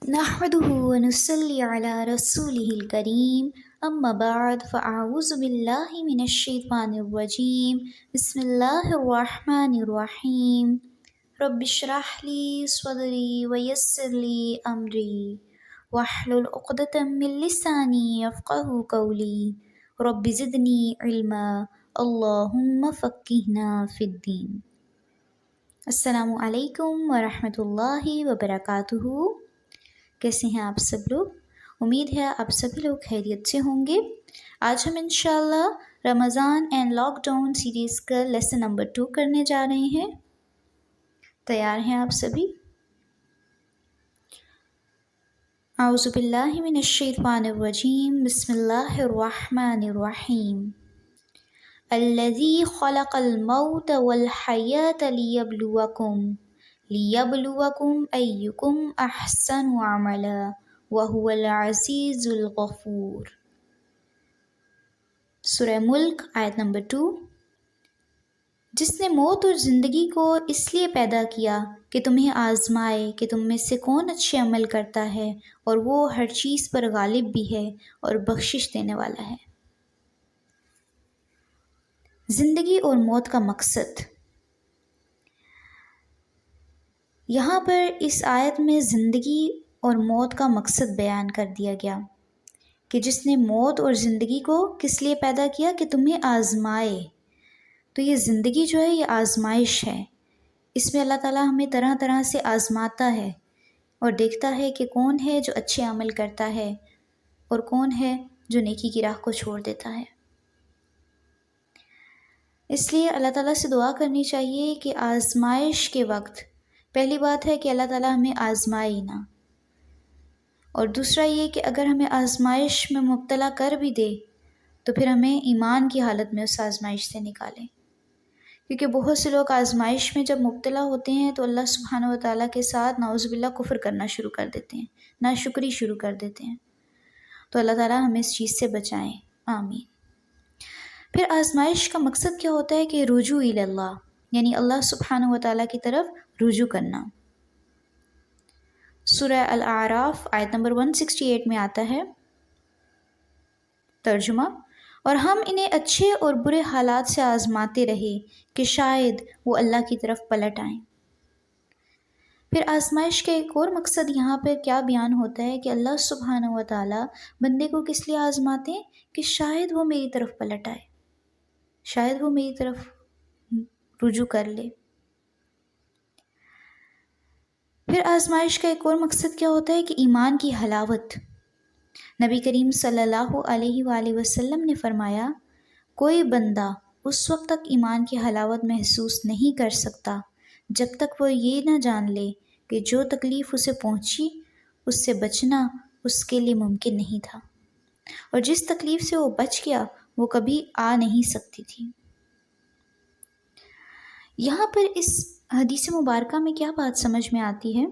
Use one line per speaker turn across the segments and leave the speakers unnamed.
نحمده ونصلي على رسوله الكريم أما بعد فأعوذ بالله من الشيطان الرجيم بسم الله الرحمن الرحيم رب اشرح لي صدري ويسر لي أمري واحلل عقدة من لساني يفقه قولي رب زدني علما اللهم فقهنا في الدين۔ السلام علیکم ورحمۃ اللہ وبرکاتہ۔ کیسے ہیں آپ سب لوگ؟ امید ہے آپ سبھی لوگ خیریت سے ہوں گے۔ آج ہم انشاءاللہ رمضان اینڈ لاک ڈاؤن سیریز کا لیسن نمبر 2 کرنے جا رہے ہیں۔ تیار ہیں آپ سبھی؟ اعوذ باللہ من الشیطان الرجیم بسم اللہ الرحمن الرحیم۔ الذی خلق الموت والحیاة لیبلوکم ایکم احسن عملا وہو العزیز الغفور۔ سورہ ملک آیت نمبر 2۔ جس نے موت اور زندگی کو اس لیے پیدا کیا کہ تمہیں آزمائے کہ تم میں سے کون اچھے عمل کرتا ہے، اور وہ ہر چیز پر غالب بھی ہے اور بخشش دینے والا ہے۔ زندگی اور موت کا مقصد، یہاں پر اس آیت میں زندگی اور موت کا مقصد بیان کر دیا گیا کہ جس نے موت اور زندگی کو کس لیے پیدا کیا کہ تمہیں آزمائے۔ تو یہ زندگی جو ہے یہ آزمائش ہے، اس میں اللہ تعالیٰ ہمیں طرح طرح سے آزماتا ہے اور دیکھتا ہے کہ کون ہے جو اچھے عمل کرتا ہے اور کون ہے جو نیکی کی راہ کو چھوڑ دیتا ہے۔ اس لیے اللہ تعالیٰ سے دعا کرنی چاہیے کہ آزمائش کے وقت پہلی بات ہے کہ اللہ تعالیٰ ہمیں آزمائے ہی نہ، اور دوسرا یہ کہ اگر ہمیں آزمائش میں مبتلا کر بھی دے تو پھر ہمیں ایمان کی حالت میں اس آزمائش سے نکالے، کیونکہ بہت سے لوگ آزمائش میں جب مبتلا ہوتے ہیں تو اللہ سبحانہ و تعالیٰ کے ساتھ نعوذ باللہ کفر کرنا شروع کر دیتے ہیں، ناشکری شروع کر دیتے ہیں۔ تو اللہ تعالیٰ ہمیں اس چیز سے بچائیں، آمین۔ پھر آزمائش کا مقصد کیا ہوتا ہے کہ رجوع الی اللہ، یعنی اللہ سبحانہ و تعالیٰ کی طرف رجوع کرنا۔ سورہ الاعراف آیت نمبر 168 میں آتا ہے ترجمہ، اور ہم انہیں اچھے اور برے حالات سے آزماتے رہے کہ شاید وہ اللہ کی طرف پلٹ آئیں۔ پھر آزمائش کا ایک اور مقصد یہاں پہ کیا بیان ہوتا ہے کہ اللہ سبحانہ و تعالیٰ بندے کو کس لیے آزماتے ہیں کہ شاید وہ میری طرف پلٹ آئے، شاید وہ میری طرف رجوع کر لے۔ پھر آزمائش کا ایک اور مقصد کیا ہوتا ہے کہ ایمان کی حلاوت۔ نبی کریم صلی اللہ علیہ وآلہ وسلم نے فرمایا، کوئی بندہ اس وقت تک ایمان کی حلاوت محسوس نہیں کر سکتا جب تک وہ یہ نہ جان لے کہ جو تکلیف اسے پہنچی اس سے بچنا اس کے لیے ممکن نہیں تھا، اور جس تکلیف سے وہ بچ گیا وہ کبھی آ نہیں سکتی تھی۔ یہاں پر اس حدیث مبارکہ میں کیا بات سمجھ میں آتی ہے؟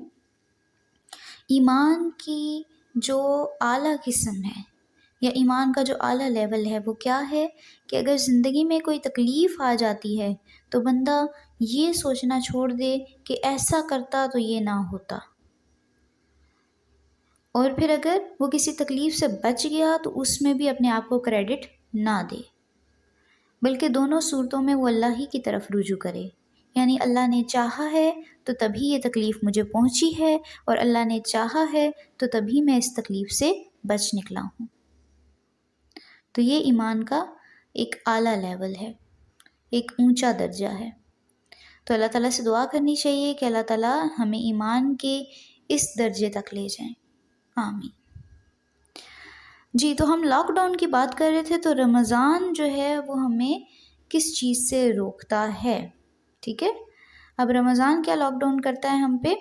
ایمان کی جو اعلیٰ قسم ہے یا ایمان کا جو اعلیٰ لیول ہے وہ کیا ہے کہ اگر زندگی میں کوئی تکلیف آ جاتی ہے تو بندہ یہ سوچنا چھوڑ دے کہ ایسا کرتا تو یہ نہ ہوتا، اور پھر اگر وہ کسی تکلیف سے بچ گیا تو اس میں بھی اپنے آپ کو کریڈٹ نہ دے، بلکہ دونوں صورتوں میں وہ اللہ ہی کی طرف رجوع کرے، یعنی اللہ نے چاہا ہے تو تبھی یہ تکلیف مجھے پہنچی ہے، اور اللہ نے چاہا ہے تو تبھی میں اس تکلیف سے بچ نکلا ہوں۔ تو یہ ایمان کا ایک اعلیٰ لیول ہے، ایک اونچا درجہ ہے۔ تو اللہ تعالیٰ سے دعا کرنی چاہیے کہ اللہ تعالیٰ ہمیں ایمان کے اس درجے تک لے جائیں، آمین۔ جی، تو ہم لاک ڈاؤن کی بات کر رہے تھے، تو رمضان جو ہے وہ ہمیں کس چیز سے روکتا ہے؟ ٹھیک ہے، اب رمضان کیا لاک ڈاؤن کرتا ہے ہم پہ؟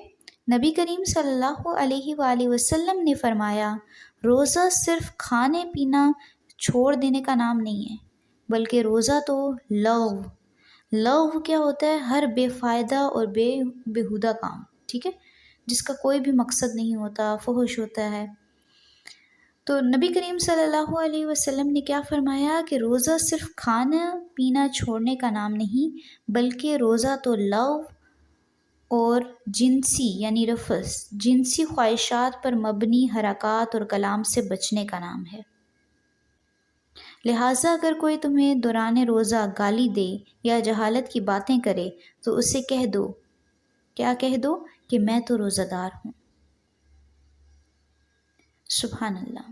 نبی کریم صلی اللہ علیہ وآلہ وسلم نے فرمایا، روزہ صرف کھانے پینا چھوڑ دینے کا نام نہیں ہے، بلکہ روزہ تو لغو کیا ہوتا ہے؟ ہر بے فائدہ اور بےہودہ کام، ٹھیک ہے، جس کا کوئی بھی مقصد نہیں ہوتا، فحش ہوتا ہے۔ تو نبی کریم صلی اللہ علیہ وسلم نے کیا فرمایا کہ روزہ صرف کھانا پینا چھوڑنے کا نام نہیں، بلکہ روزہ تو لغو اور جنسی یعنی رفث، جنسی خواہشات پر مبنی حرکات اور کلام سے بچنے کا نام ہے۔ لہٰذا اگر کوئی تمہیں دوران روزہ گالی دے یا جہالت کی باتیں کرے تو اسے کہہ دو، کیا کہہ دو؟ کہ میں تو روزہ دار ہوں۔ سبحان اللہ۔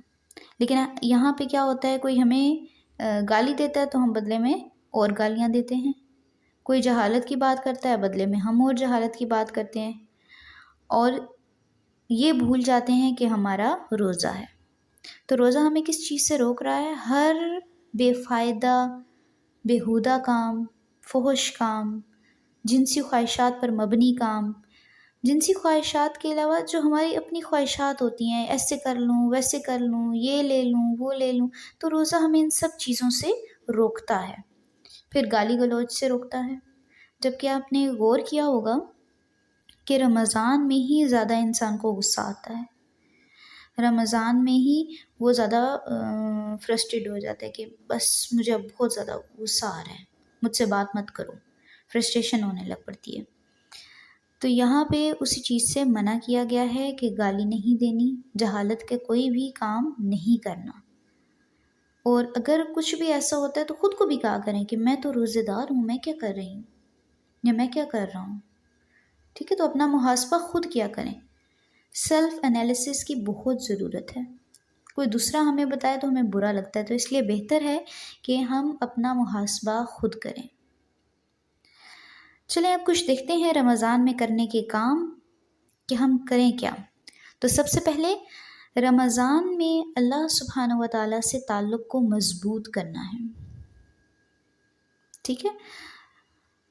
لیکن یہاں پہ کیا ہوتا ہے، کوئی ہمیں گالی دیتا ہے تو ہم بدلے میں اور گالیاں دیتے ہیں، کوئی جہالت کی بات کرتا ہے بدلے میں ہم اور جہالت کی بات کرتے ہیں، اور یہ بھول جاتے ہیں کہ ہمارا روزہ ہے۔ تو روزہ ہمیں کس چیز سے روک رہا ہے؟ ہر بے فائدہ، بیہودہ کام، فحش کام، جنسی خواہشات پر مبنی کام، جنسی خواہشات کے علاوہ جو ہماری اپنی خواہشات ہوتی ہیں، ایسے کر لوں ویسے کر لوں، یہ لے لوں وہ لے لوں، تو روزہ ہمیں ان سب چیزوں سے روکتا ہے۔ پھر گالی گلوچ سے روکتا ہے، جبکہ آپ نے غور کیا ہوگا کہ رمضان میں ہی زیادہ انسان کو غصہ آتا ہے، رمضان میں ہی وہ زیادہ فرسٹریٹ ہو جاتا ہے کہ بس مجھے اب بہت زیادہ غصہ آ رہا ہے، مجھ سے بات مت کرو، فرسٹریشن ہونے لگ پڑتی ہے۔ تو یہاں پہ اسی چیز سے منع کیا گیا ہے کہ گالی نہیں دینی، جہالت کے کوئی بھی کام نہیں کرنا، اور اگر کچھ بھی ایسا ہوتا ہے تو خود کو بھی کہا کریں کہ میں تو روزے دار ہوں، میں کیا کر رہی ہوں یا میں کیا کر رہا ہوں، ٹھیک ہے؟ تو اپنا محاسبہ خود کیا کریں۔ سیلف انالیسس کی بہت ضرورت ہے، کوئی دوسرا ہمیں بتائے تو ہمیں برا لگتا ہے، تو اس لیے بہتر ہے کہ ہم اپنا محاسبہ خود کریں۔ چلیں اب کچھ دیکھتے ہیں رمضان میں کرنے کے کام کہ ہم کریں کیا۔ تو سب سے پہلے رمضان میں اللہ سبحانہ و تعالیٰ سے تعلق کو مضبوط کرنا ہے، ٹھیک ہے؟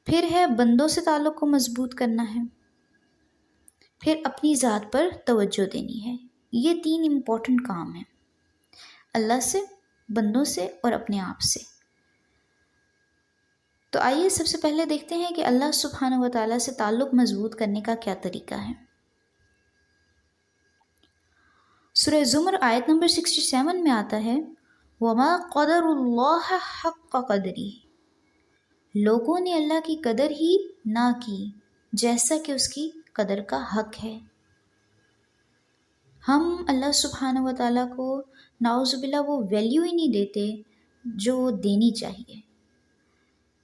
پھر ہے بندوں سے تعلق کو مضبوط کرنا ہے، پھر اپنی ذات پر توجہ دینی ہے۔ یہ 3 امپورٹنٹ کام ہیں، اللہ سے، بندوں سے اور اپنے آپ سے۔ تو آئیے سب سے پہلے دیکھتے ہیں کہ اللہ سبحانہ و تعالیٰ سے تعلق مضبوط کرنے کا کیا طریقہ ہے۔ سورہ زمر آیت نمبر 67 میں آتا ہے وَمَا قَدَرُ اللَّهَ حَقَّ قَدْرِهِ، لوگوں نے اللہ کی قدر ہی نہ کی جیسا کہ اس کی قدر کا حق ہے۔ ہم اللہ سبحانہ و تعالیٰ کو نعوذ باللہ وہ ویلیو ہی نہیں دیتے جو دینی چاہیے،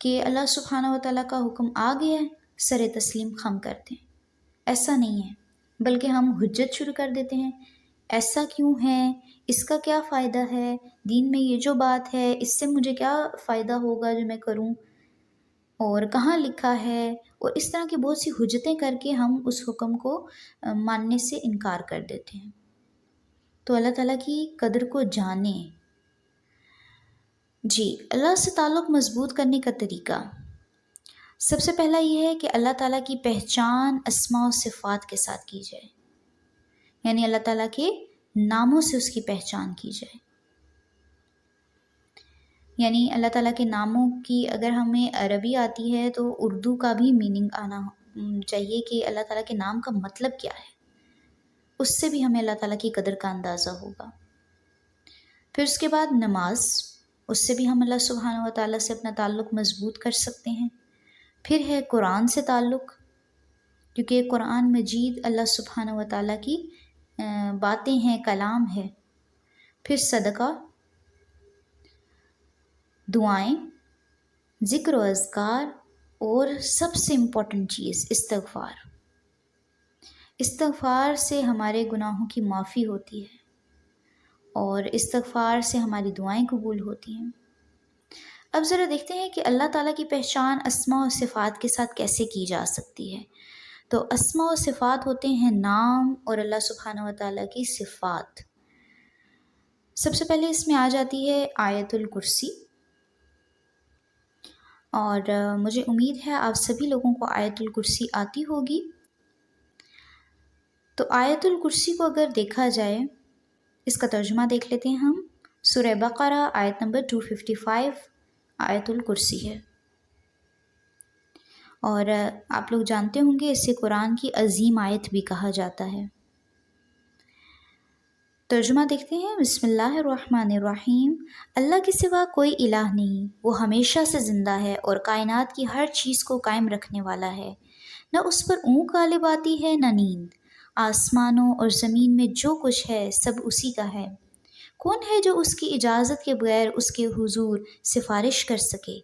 کہ اللہ سبحانہ و تعالیٰ کا حکم آ گیا ہے سر تسلیم خم کرتے ہیں، ایسا نہیں ہے، بلکہ ہم حجت شروع کر دیتے ہیں، ایسا کیوں ہے، اس کا کیا فائدہ ہے، دین میں یہ جو بات ہے اس سے مجھے کیا فائدہ ہوگا جو میں کروں، اور کہاں لکھا ہے، اور اس طرح کی بہت سی حجتیں کر کے ہم اس حکم کو ماننے سے انکار کر دیتے ہیں۔ تو اللہ تعالیٰ کی قدر کو جانیں۔ جی، اللہ سے تعلق مضبوط کرنے کا طریقہ سب سے پہلا یہ ہے کہ اللہ تعالیٰ کی پہچان اسماء و صفات کے ساتھ کی جائے، یعنی اللہ تعالیٰ کے ناموں سے اس کی پہچان کی جائے۔ یعنی اللہ تعالیٰ کے ناموں کی اگر ہمیں عربی آتی ہے تو اردو کا بھی میننگ آنا چاہیے کہ اللہ تعالیٰ کے نام کا مطلب کیا ہے، اس سے بھی ہمیں اللہ تعالیٰ کی قدر کا اندازہ ہوگا۔ پھر اس کے بعد نماز، اس سے بھی ہم اللہ سبحانہ و تعالیٰ سے اپنا تعلق مضبوط کر سکتے ہیں۔ پھر ہے قرآن سے تعلق، کیونکہ قرآن مجید اللہ سبحانہ و تعالیٰ کی باتیں ہیں، کلام ہے۔ پھر صدقہ، دعائیں، ذکر و اذکار، اور سب سے امپورٹنٹ چیز استغفار۔ استغفار سے ہمارے گناہوں کی معافی ہوتی ہے، اور استغفار سے ہماری دعائیں قبول ہوتی ہیں۔ اب ذرا دیکھتے ہیں کہ اللہ تعالیٰ کی پہچان اسماء و صفات کے ساتھ کیسے کی جا سکتی ہے۔ تو اسماء و صفات ہوتے ہیں نام اور اللہ سبحانہ و تعالیٰ کی صفات۔ سب سے پہلے اس میں آ جاتی ہے آیت الکرسی، اور مجھے امید ہے آپ سبھی لوگوں کو آیت الکرسی آتی ہوگی۔ تو آیت الکرسی کو اگر دیکھا جائے، اس کا ترجمہ دیکھ لیتے ہیں ہم۔ سورہ بقرہ آیت نمبر 255 آیت الکرسی ہے، اور آپ لوگ جانتے ہوں گے اسے قرآن کی عظیم آیت بھی کہا جاتا ہے۔ ترجمہ دیکھتے ہیں، بسم اللہ الرحمن الرحیم۔ اللہ کے سوا کوئی الہ نہیں، وہ ہمیشہ سے زندہ ہے اور کائنات کی ہر چیز کو قائم رکھنے والا ہے۔ نہ اس پر اونگ غالب آتی ہے نہ نیند۔ آسمانوں اور زمین میں جو کچھ ہے سب اسی کا ہے۔ کون ہے جو اس کی اجازت کے بغیر اس کے حضور سفارش کر سکے؟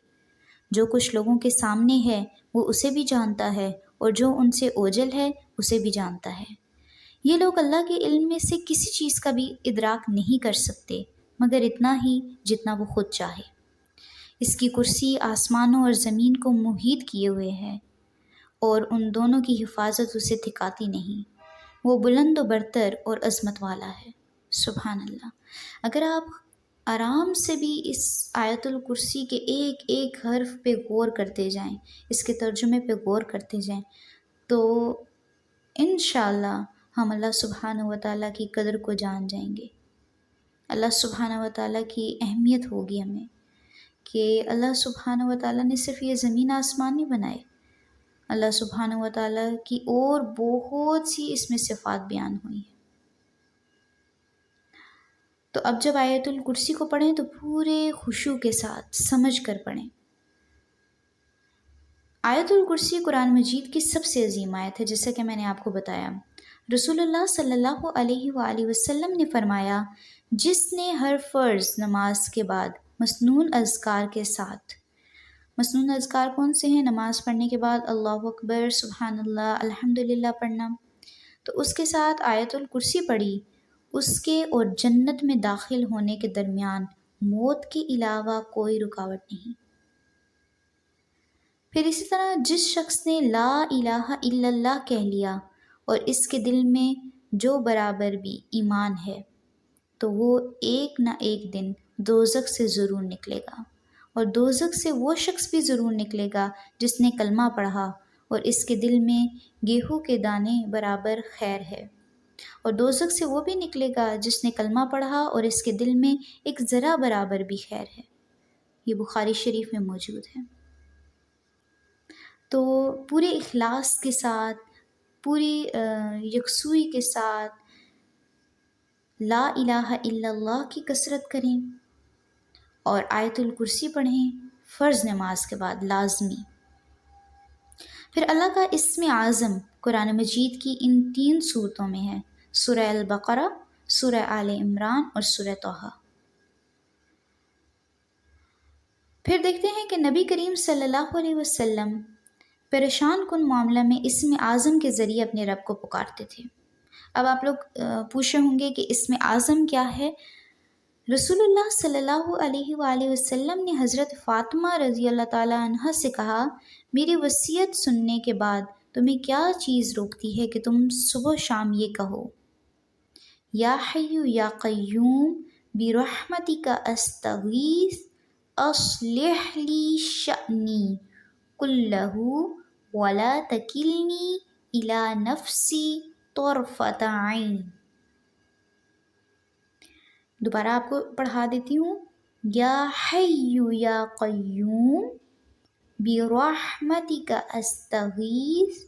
جو کچھ لوگوں کے سامنے ہے وہ اسے بھی جانتا ہے، اور جو ان سے اوجھل ہے اسے بھی جانتا ہے۔ یہ لوگ اللہ کے علم میں سے کسی چیز کا بھی ادراک نہیں کر سکتے مگر اتنا ہی جتنا وہ خود چاہے۔ اس کی کرسی آسمانوں اور زمین کو محیط کیے ہوئے ہے، اور ان دونوں کی حفاظت اسے تھکاتی نہیں۔ وہ بلند و برتر اور عظمت والا ہے۔ سبحان اللہ۔ اگر آپ آرام سے بھی اس آیت الکرسی کے ایک ایک حرف پہ غور کرتے جائیں، اس کے ترجمے پہ غور کرتے جائیں، تو انشاءاللہ ہم اللہ سبحانہ و تعالیٰ کی قدر کو جان جائیں گے۔ اللہ سبحانہ و تعالیٰ کی اہمیت ہوگی ہمیں کہ اللہ سبحانہ و تعالیٰ نے صرف یہ زمین آسمان نہیں بنائے، اللہ سبحانہ و تعالیٰ کی اور بہت سی اس میں صفات بیان ہوئی ہیں۔ تو اب جب آیت الکرسی کو پڑھیں تو پورے خشوع کے ساتھ سمجھ کر پڑھیں۔ آیت الکرسی قرآن مجید کی سب سے عظیم آیت ہے، جیسا کہ میں نے آپ کو بتایا۔ رسول اللہ صلی اللہ علیہ وآلہ وسلم نے فرمایا، جس نے ہر فرض نماز کے بعد مسنون اذکار کے ساتھ، مسنون اذکار کون سے ہیں؟ نماز پڑھنے کے بعد اللہ اکبر، سبحان اللہ، الحمدللہ پڑھنا، تو اس کے ساتھ آیت الکرسی پڑھی، اس کے اور جنت میں داخل ہونے کے درمیان موت کے علاوہ کوئی رکاوٹ نہیں۔ پھر اسی طرح جس شخص نے لا الہ الا اللہ کہہ لیا اور اس کے دل میں جو برابر بھی ایمان ہے، تو وہ ایک نہ ایک دن دوزخ سے ضرور نکلے گا، اور دوزخ سے وہ شخص بھی ضرور نکلے گا جس نے کلمہ پڑھا اور اس کے دل میں گیہوں کے دانے برابر خیر ہے، اور دوزخ سے وہ بھی نکلے گا جس نے کلمہ پڑھا اور اس کے دل میں ایک ذرہ برابر بھی خیر ہے۔ یہ بخاری شریف میں موجود ہے۔ تو پورے اخلاص کے ساتھ، پوری یکسوئی کے ساتھ لا الہ الا اللہ کی کثرت کریں اور آیت الکرسی پڑھیں فرض نماز کے بعد لازمی۔ پھر اللہ کا اسم اعظم قرآن مجید کی ان 3 صورتوں میں ہے، سورہ البقرہ، سورہ آل عمران اور سورہ طٰہٰ۔ پھر دیکھتے ہیں کہ نبی کریم صلی اللہ علیہ وسلم پریشان کن معاملہ میں اسم اعظم کے ذریعے اپنے رب کو پکارتے تھے۔ اب آپ لوگ پوچھے ہوں گے کہ اسم اعظم کیا ہے؟ رسول اللہ صلی اللہ علیہ وآلہ وسلم نے حضرت فاطمہ رضی اللہ تعالیٰ عنہ سے کہا، میری وصیت سننے کے بعد تمہیں کیا چیز روکتی ہے کہ تم صبح و شام یہ کہو، یا حی یا قیوم برحمتک استغیث اصلح لی شأنی کلہ ولا تکلنی الی نفسی طرفۃ عین۔ دوبارہ آپ کو پڑھا دیتی ہوں، یا حی یا قیوم برحمتک استغیث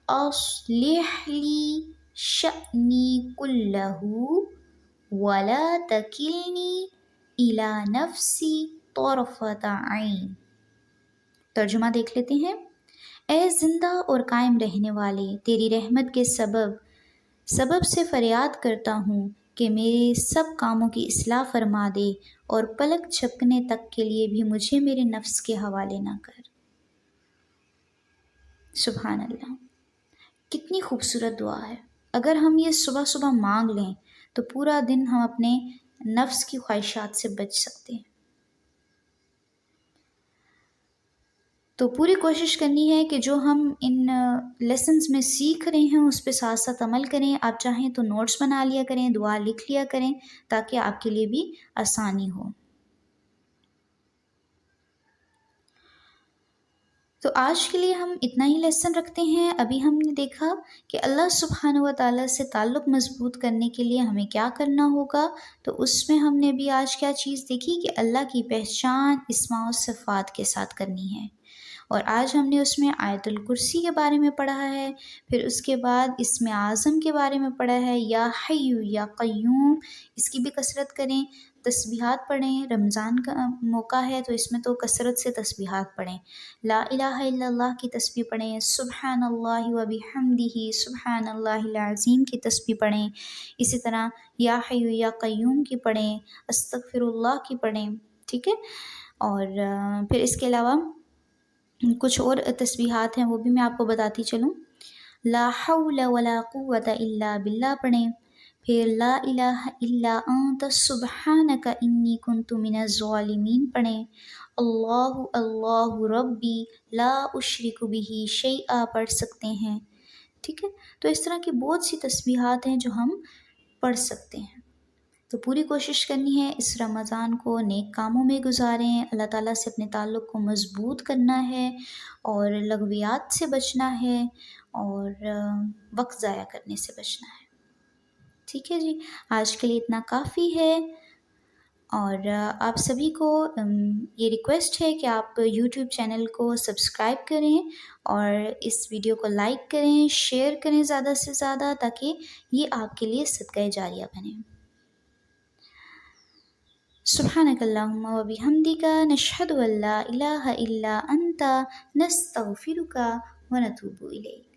اصلح لی شأنی کلہ ولا تکلنی الی نفسی طرفۃ عین۔ ترجمہ دیکھ لیتے ہیں۔ اے زندہ اور قائم رہنے والے، تیری رحمت کے سبب سے فریاد کرتا ہوں کہ میرے سب کاموں کی اصلاح فرما دے، اور پلک جھپکنے تک کے لیے بھی مجھے میرے نفس کے حوالے نہ کر۔ سبحان اللہ، کتنی خوبصورت دعا ہے۔ اگر ہم یہ صبح صبح مانگ لیں تو پورا دن ہم اپنے نفس کی خواہشات سے بچ سکتے ہیں۔ تو پوری کوشش کرنی ہے کہ جو ہم ان لیسنز میں سیکھ رہے ہیں اس پہ ساتھ ساتھ عمل کریں۔ آپ چاہیں تو نوٹس بنا لیا کریں، دعا لکھ لیا کریں، تاکہ آپ کے لیے بھی آسانی ہو۔ تو آج کے لیے ہم اتنا ہی لیسن رکھتے ہیں۔ ابھی ہم نے دیکھا کہ اللہ سبحانہ و تعالیٰ سے تعلق مضبوط کرنے کے لیے ہمیں کیا کرنا ہوگا، تو اس میں ہم نے بھی آج کیا چیز دیکھی کہ اللہ کی پہچان اسماء و صفات کے ساتھ کرنی ہے، اور آج ہم نے اس میں آیت الکرسی کے بارے میں پڑھا ہے، پھر اس کے بعد اسم اعظم کے بارے میں پڑھا ہے، یا حی یا قیوم، اس کی بھی کثرت کریں تسبیحات پڑھیں، رمضان کا موقع ہے تو اس میں تو کثرت سے تسبیحات پڑھیں، لا الہ الا اللہ کی تسبیح پڑھیں، سبحان اللہ و بحمدہ سبحان اللہ العظیم کی تسبیح پڑھیں، اسی طرح یا حی یا قیوم کی پڑھیں، استغفر اللہ کی پڑھیں، ٹھیک ہے۔ اور پھر اس کے علاوہ کچھ اور تسبیحات ہیں، وہ بھی میں آپ کو بتاتی چلوں۔ لا حول ولا قوت الا باللہ پڑھیں، پھر لا الہ الا انت سبحانک انی کنت من الظالمین پڑھیں، اللہ اللہ ربی لا اشرک بہ شیئا پڑھ سکتے ہیں، ٹھیک ہے۔ تو اس طرح کی بہت سی تسبیحات ہیں جو ہم پڑھ سکتے ہیں۔ تو پوری کوشش کرنی ہے اس رمضان کو نیک کاموں میں گزاریں، اللہ تعالیٰ سے اپنے تعلق کو مضبوط کرنا ہے، اور لغویات سے بچنا ہے، اور وقت ضائع کرنے سے بچنا ہے، ٹھیک ہے جی۔ آج کے لیے اتنا کافی ہے، اور آپ سبھی کو یہ ریکویسٹ ہے کہ آپ یوٹیوب چینل کو سبسکرائب کریں، اور اس ویڈیو کو لائک کریں، شیئر کریں زیادہ سے زیادہ، تاکہ یہ آپ کے لیے صدقہ جاریہ بنے۔ سبحانک اللہم و بحمدک نشہد ان لا الہ الا انت نستغفرک و نتوب الیک۔